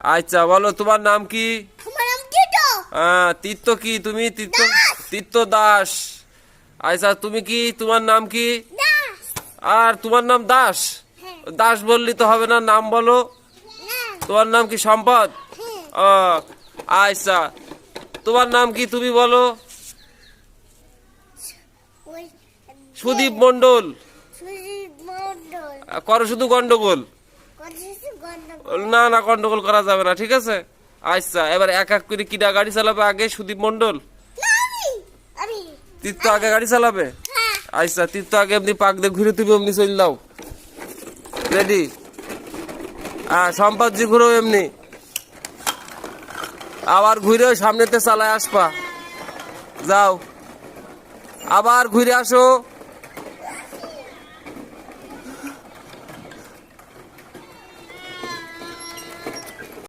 আচ্ছা বলো তোমার নাম কি? আমার নাম টিটো। তীর্থ কি তুমি? তীর্থ দাস। আচ্ছা তুমি কি, তোমার নাম কি? দাস। আর তোমার নাম দাস? হ্যাঁ। দাস বললি তো হবে না, নাম বলো। না। তোমার নাম কি সম্পদ? হ্যাঁ। আচ্ছা তোমার নাম কি তুমি বলো? ওই সুদীপ মন্ডল। সুজিত মন্ডল। করো শুধু গন্ডগোল। কতদিন গন্ডগোল। না না, গন্ডগোল করা যাবে না, ঠিক আছে? আচ্ছা এবার এক এক করে কিটা গাড়ি চালাবে আগে? সুদীপ মন্ডল? না, আমি তীর্থ আগে গাড়ি চালাবে? হ্যাঁ। আচ্ছা তীর্থ আগে এমনি পাক দিয়ে ঘুরে, তুমি এমনি চল দাও। রেডি? সম্পদজি ঘুরো এমনি, আবার ঘুরে ওই সামনেতে চালায় আসবা। যাও, আবার ঘুরে আসো।